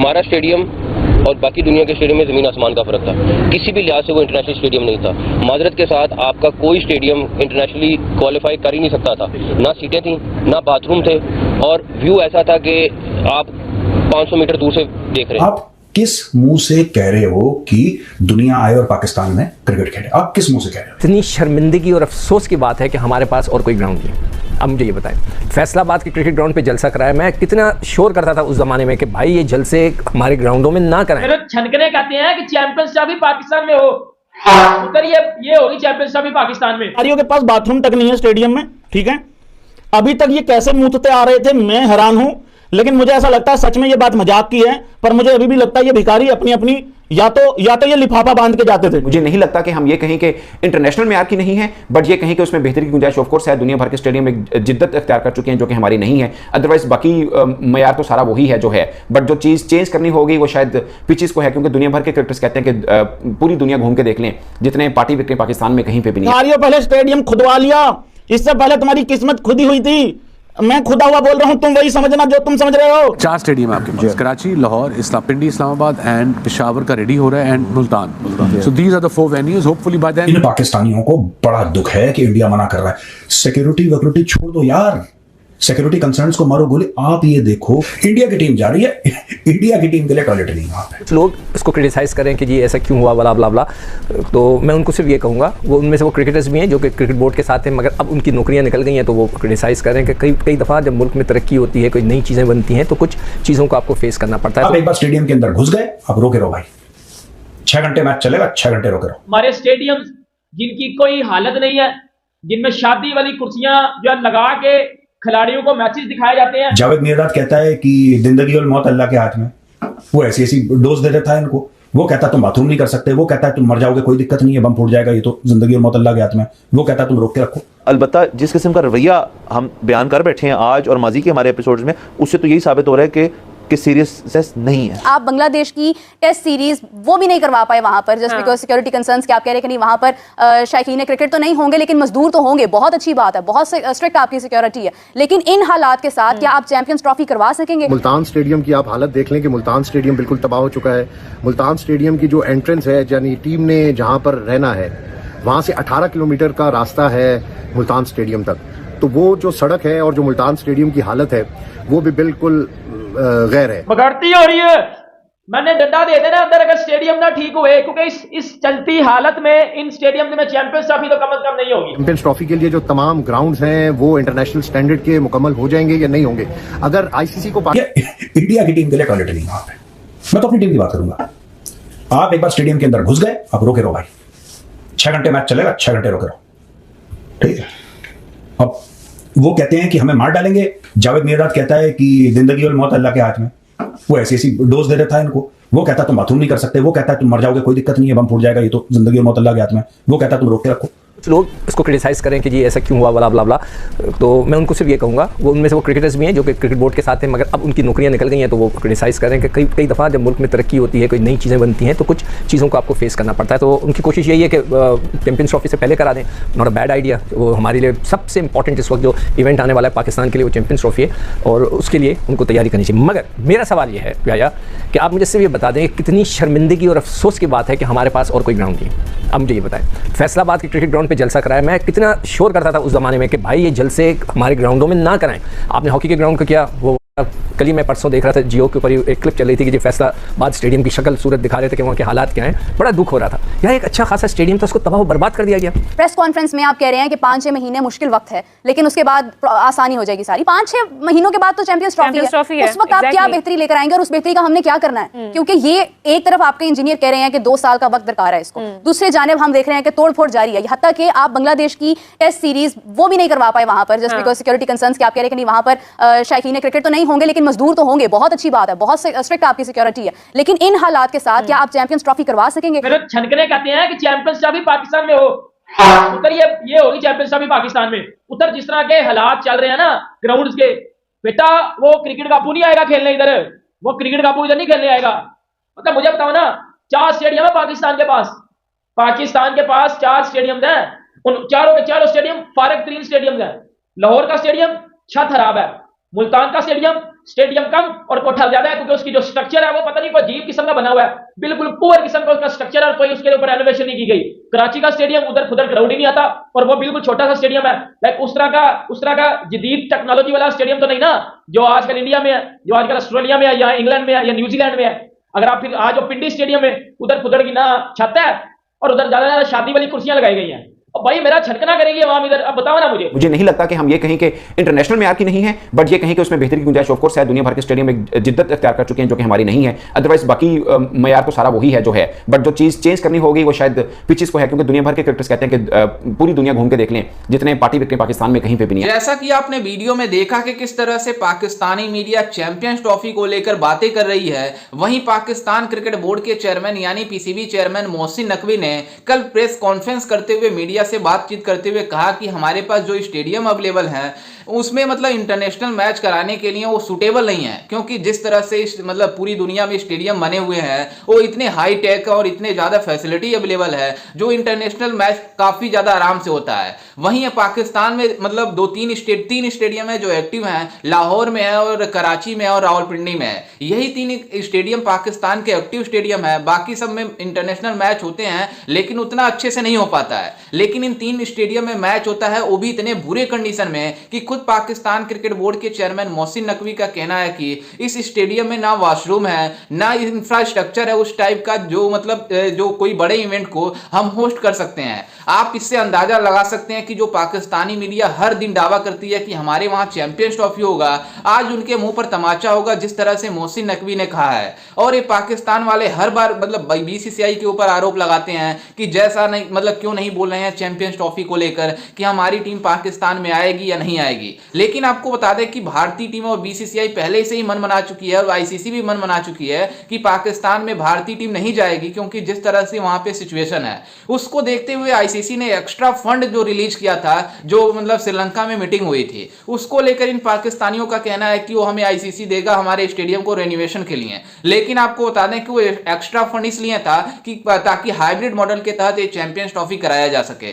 हमारा स्टेडियम और बाकी दुनिया के स्टेडियम में ज़मीन आसमान का फ़र्क था। किसी भी लिहाज से वो इंटरनेशनल स्टेडियम नहीं था। माजरत के साथ आपका कोई स्टेडियम इंटरनेशनली क्वालिफाई कर ही नहीं सकता था। ना सीटें थी, ना बाथरूम थे, और व्यू ऐसा था कि आप 500 मीटर दूर से देख रहे हैं। आप किस मुंह से कह रहे हो कि दुनिया आए और पाकिस्तान में क्रिकेट खेले? आप किस मुंह से कह रहे हो? इतनी शर्मिंदगी और अफसोस की बात है कि हमारे पास और कोई ग्राउंड नहीं। अब मुझे ये बताएं, फैसलाबाद के क्रिकेट ग्राउंड पे जलसा कराया, मैं कितना शोर करता था उस जमाने में कि भाई ये जलसे हमारे ग्राउंडों में ना कराएं। छनकने कहते हैं कि चैंपियंस ट्रॉफी पाकिस्तान में हो, उधर ये होगी चैंपियंस ट्रॉफी पाकिस्तान में। खिलाड़ियों के पास बाथरूम तक नहीं है स्टेडियम में, ठीक है। अभी तक ये कैसे मुंहते आ रहे थे, मैं हैरान हूं। लेकिन मुझे ऐसा लगता है सच में ये बात मजाक की है, पर मुझे अभी भी लगता है ये भिखारी अपनी अपनी या तो ये लिफाफा बांध के जाते थे। मुझे नहीं लगता कि हम ये कहें कि इंटरनेशनल मेयार की नहीं है, बट ये कहें कि उसमें बेहतरी की गुंजाइश ऑफ कोर्स है। दुनिया भर के स्टेडियम में जिद्दत अख्तियार कर चुके हैं जो कि हमारी नहीं है। अदरवाइज बाकी मेयार तो सारा वही है जो है, बट जो चीज़ चेंज करनी होगी वो शायद पिचेस को है, क्योंकि दुनिया भर के क्रिकेटर्स कहते हैं कि पूरी दुनिया घूम के देख लें, जितने पार्टी विकेट पाकिस्तान में कहीं पर भी नहीं। पहले स्टेडियम खुदवा लिया, इससे पहले तुम्हारी किस्मत खुदी हुई थी। मैं खुदा हुआ बोल रहा हूं, तुम वही समझना जो तुम समझ रहे हो। 4 स्टेडियम है आपके पास, कराची, लाहौर, पिंडी, इस्लामाबाद एंड पेशावर का रेडी हो रहा है, and Multan. So these are the 4 venues. Hopefully by then. इन पाकिस्तानियों को बड़ा दुख है कि इंडिया मना कर रहा है। सिक्योरिटी वक्योरिटी छोड़ दो यार, सिक्योरिटी कंसर्न्स को मारो गोली। आप ये देखो, इंडिया की टीम जा रही है, इंडिया की टीम के लिए टॉयलेट नहीं वहां पे। लोग इसको क्रिटिसाइज करें कि जी ऐसा क्यों हुआ, बला बला बला, तो मैं उनको सिर्फ ये कहूँगा, वो उनमें से वो क्रिकेटर्स भी हैं जो कि क्रिकेट बोर्ड के साथ हैं, मगर अब उनकी नौकरियां निकल गई हैं, तो वो क्रिटिसाइज करें कि कई दफ़ा जब मुल्क में तरक्की होती है, कोई नई चीज़ें बनती हैं, तो कुछ चीज़ों को आपको फेस करना पड़ता है। आप एक बार स्टेडियम के अंदर घुस गए, आप रोके रहो भाई, 6 घंटे मैच चलेगा, 6 घंटे रोके रहो। हमारे स्टेडियम जिनकी कोई हालत नहीं है, जिनमें शादी वाली कुर्सियां जो लगा के खिलाड़ियों को मैचेस दिखाए जाते हैं। जावेद मिर्जाद कहता है कि जिंदगी और मौत अल्लाह के हाथ में। वो ऐसी ऐसी डोज दे देता है इनको। वो कहता है तुम बाथरूम नहीं कर सकते, वो कहता है तुम मर जाओगे, कोई दिक्कत नहीं है, बम फूट जाएगा, ये तो जिंदगी और मौत अल्लाह के हाथ में। वो कहता है तुम रोक के रखो। अलबत्ता जिस किस्म का रवैया हम बयान कर बैठे हैं आज और माजी के हमारे एपिसोड्स में, उससे तो यही साबित हो रहा है कि सीरियसनेस नहीं है। आप बांग्लादेश की टेस्ट सीरीज वो भी नहीं करवा पाए वहां पर, जस्ट बिकॉज सिक्योरिटी कंसर्न्स के। आप कह रहे हैं कि नहीं वहां पर शायकीन क्रिकेट तो नहीं होंगे, लेकिन मजदूर तो होंगे। बहुत अच्छी बात है, बहुत स्ट्रिक्ट आपकी सिक्योरिटी है, लेकिन इन हालात के साथ क्या आप चैंपियंस ट्रॉफी करवा सकेंगे? मुल्तान स्टेडियम की आप हालत देख लें कि मुल्तान स्टेडियम बिल्कुल तबाह हो चुका है। मुल्तान स्टेडियम की जो एंट्रेंस है, यानी टीम ने जहां पर रहना है, वहां से 18 किलोमीटर का रास्ता है मुल्तान स्टेडियम तक। तो वो जो सड़क है और जो मुल्तान स्टेडियम की हालत है, वो भी बिल्कुल गैर है, बगाड़ती हो रही है। मैंने डंडा दे देना अंदर अगर स्टेडियम ना ठीक हुए, क्योंकि इस चलती हालत में इन स्टेडियम में चैंपियंस ट्रॉफी तो कम से कम नहीं होगी। चैंपियंस ट्रॉफी के लिए जो तमाम ग्राउंड्स हैं वो इंटरनेशनल स्टैंडर्ड के मुकम्मल हो जाएंगे या नहीं होंगे? अगर आईसीसी को इंडिया की टीम के लिए टॉयलेट नहीं वहां पे। मैं तो अपनी टीम की बात करूंगा। आप एक बार स्टेडियम के अंदर घुस गए, आप रोके रहो भाई, 6 घंटे मैच चलेगा, 6 घंटे रोके रहो, ठीक है। अब वो कहते हैं कि हमें मार डालेंगे। जावेद मिर्जाद कहता है कि जिंदगी और मौत अल्लाह के हाथ में। वो ऐसी ऐसी डोज दे देता है इनको। वो कहता है तुम बाथरूम नहीं कर सकते, वो कहता है तुम मर जाओगे, कोई दिक्कत नहीं है, बम फूट जाएगा, ये तो जिंदगी और मौत अल्लाह के हाथ में। वो कहता है तुम रोक के रखो। लोग इसको क्रिटिसाइज करें कि जी ऐसा क्यों हुआ, बला बला बला, तो मैं उनको सिर्फ ये कहूँगा, वो उनमें से वो क्रिकेटर्स भी हैं जो कि क्रिकेट बोर्ड के साथ हैं, मगर अब उनकी नौकरियां निकल गई हैं, तो वो क्रिटिसाइज करें कि कई दफ़ा जब मुल्क में तरक्की होती है, कोई नई चीज़ें बनती हैं, तो कुछ चीज़ों को आपको फेस करना पड़ता है। तो उनकी कोशिश यही है कि चैंपियंस ट्रॉफी से पहले करा दें। Not a bad idea. वो हमारे लिए सबसे इंपॉर्टेंट इस वक्त जो इवेंट आने वाला है पाकिस्तान के लिए, वो चैंपियंस ट्रॉफी है, और उसके लिए उनको तैयारी करनी चाहिए। मगर मेरा सवाल ये है भैया कि आप मुझे सिर्फ ये बता दें, कितनी शर्मिंदगी और अफसोस की बात है कि हमारे पास और कोई ग्राउंड नहीं। अब मुझे ये बताएं, फैसलाबाद के क्रिकेट ग्राउंड पे जलसा कराया, मैं कितना शोर करता था उस ज़माने में कि भाई ये जलसे हमारे ग्राउंडों में ना कराएं। आपने हॉकी के ग्राउंड का किया, वो कल ही मैं परसों देख रहा था जियो के ऊपर एक क्लिप चल रही थी कि जो फैसलाबाद स्टेडियम की शक्ल सूरत दिखा रहे थे कि वहाँ के हालात क्या हैं। बड़ा दुख हो रहा था यार, एक अच्छा खासा स्टेडियम था, उसको तबाह बर्बाद कर दिया गया। प्रेस कॉन्फ्रेंस में आप कह रहे हैं कि 5-6 महीने मुश्किल वक्त है, लेकिन उसके बाद आसानी हो जाएगी सारी। 5-6 महीनों के बाद तो चैंपियंस ट्रॉफी है। उस वक्त आप क्या बेहतरी लेकर आएंगे और उस बेहतरी का हमने क्या करना है? क्योंकि ये एक तरफ आपके इंजीनियर कह रहे हैं कि 2 साल का वक्त दरकार है इसको, दूसरे जानिब हम देख रहे हैं कि तोड़ फोड़ जारी है। हत्ता कि आप बांग्लादेश की टेस्ट सीरीज वो भी नहीं करवा पाए वहां पर, जस्ट बिकॉज सिक्योरिटी कंसर्न्स के। आप कह रहे हैं कि नहीं वहां पर शायकीन क्रिकेट तो नहीं होंगे, लेकिन मजदूर तो होंगे। बहुत अच्छी बात है, बहुत स्ट्रिक्ट आपकी सिक्योरिटी है, लेकिन इन हालात के साथ क्या आप चैंपियंस ट्रॉफी करवा सकेंगे? छनकने कहते हैं कि चैंपियंस ट्रॉफी पाकिस्तान में हो, उधर ये होगी चैंपियंस ट्रॉफी पाकिस्तान में। उधर जिस तरह के हालात चल रहे हैं ना ग्राउंड्स के, बेटा वो क्रिकेट कापू नहीं आएगा खेलने इधर, वो क्रिकेट कापू इधर नहीं खेलने आएगा। मतलब मुझे बताओ ना, 4 स्टेडियम है पाकिस्तान के पास। 4 स्टेडियम हैं, उन चारों के चारों स्टेडियम फारग तरीन स्टेडियम है। लाहौर का स्टेडियम छत खराब है, मुल्तान का स्टेडियम स्टेडियम कम और कोठा ज्यादा है, क्योंकि उसकी जो स्ट्रक्चर है वो पता नहीं कोई अजीब किस्म का बना हुआ है, बिल्कुल पुअर किस्म का उसका स्ट्रक्चर है, और कोई उसके ऊपर एलिवेशन नहीं की गई। कराची का स्टेडियम उधर खुदर क्राउड ही नहीं आता, और वो बिल्कुल छोटा सा स्टेडियम है। लाइक उस तरह का जदीद टेक्नोलॉजी वाला स्टेडियम तो नहीं ना जो आजकल इंडिया में है, जो आजकल ऑस्ट्रेलिया में है, या इंग्लैंड में है, या न्यूजीलैंड में है। अगर आप फिर आज जो पिंडी स्टेडियम है, उधर खुदर की ना छत है और उधर ज्यादा शादी वाली कुर्सियां लगाई गई हैं। भाई मेरा छटकना करेंगे आवाम इधर, अब बताओ ना मुझे नहीं लगता कि हम ये कहें कि इंटरनेशनल मेयार की नहीं है, बट ये कहें कि उसमें बेहतरी की गुंजाइश ऑफ कोर्स है। दुनिया भर के स्टेडियम एक जिद्दत अख्तियार कर चुके हैं जो कि हमारी नहीं है। अदरवाइज बाकी मेयार तो सारा वही है जो है, बट जो चीज़ चेंज करनी होगी वो शायद पिचेस को है, क्योंकि दुनिया भर के क्रिकेटर्स कहते हैं कि पूरी दुनिया घूम के देख लें, जितने पार्टी विकेट पाकिस्तान में कहीं पर भी नहीं है। जैसा कि आपने वीडियो में देखा कि किस तरह से पाकिस्तानी मीडिया चैंपियंस ट्रॉफी को लेकर बातें कर रही है, वहीं पाकिस्तान क्रिकेट बोर्ड के चेयरमैन यानी पीसीबी चेयरमैन मोहसिन नकवी ने कल प्रेस कॉन्फ्रेंस करते हुए मीडिया से बातचीत करते हुए कहा कि हमारे पास जो स्टेडियम अवेलेबल है उसमें मतलब इंटरनेशनल मैच कराने के लिए वो सूटेबल नहीं है, क्योंकि जिस तरह से मतलब पूरी दुनिया में स्टेडियम बने हुए हैं वो इतने हाई टेक और इतने ज़्यादा फैसिलिटी अवेलेबल है जो इंटरनेशनल मैच काफ़ी ज़्यादा आराम से होता है। वहीं पाकिस्तान में मतलब तीन स्टेडियम है जो एक्टिव हैं, लाहौर में है और कराची में है और रावलपिंडी में है। यही 3 स्टेडियम पाकिस्तान के एक्टिव स्टेडियम है। बाकी सब में इंटरनेशनल मैच होते हैं लेकिन उतना अच्छे से नहीं हो पाता है। लेकिन इन 3 स्टेडियम में मैच होता है, वो भी इतने बुरे कंडीशन में कि खुद पाकिस्तान क्रिकेट बोर्ड के चेयरमैन मोहसिन नकवी का कहना है कि इस स्टेडियम में ना वॉशरूम है ना इंफ्रास्ट्रक्चर है उस टाइप का जो मतलब जो कोई बड़े इवेंट को हम होस्ट कर सकते हैं। आप इससे अंदाजा लगा सकते हैं कि जो पाकिस्तानी मीडिया हर दिन दावा करती है कि हमारे वहां चैंपियंस ट्रॉफी होगा, आज उनके मुंह पर तमाचा होगा जिस तरह से मोहसिन नकवी ने कहा है। और ये पाकिस्तान वाले हर बार मतलब बीसीसीआई के ऊपर आरोप लगाते हैं कि जैसा नहीं मतलब क्यों नहीं बोल रहे हैं चैंपियंस ट्रॉफी को लेकर कि हमारी टीम पाकिस्तान में आएगी या नहीं आएगी। लेकिन आपको बता दें कि भारतीय टीम और बीसीसीआई पहले से ही मन बना चुकी है और आईसीसी भी मन बना चुकी है कि पाकिस्तान में भारतीय टीम नहीं जाएगी, क्योंकि जिस तरह से वहां पे सिचुएशन है उसको देखते हुए आईसीसी ने एक्स्ट्रा फंड जो रिलीज किया था, जो मतलब श्रीलंका में मीटिंग हुई थी, उसको लेकर इन पाकिस्तानियों का कहना है कि वो हमें आईसीसी देगा हमारे स्टेडियम को रेनोवेशन के लिए। लेकिन आपको बता दें कि वो एक्स्ट्रा फंड इसलिए था कि ताकि हाइब्रिड मॉडल के तहत ये चैंपियंस ट्रॉफी कराया जा सके।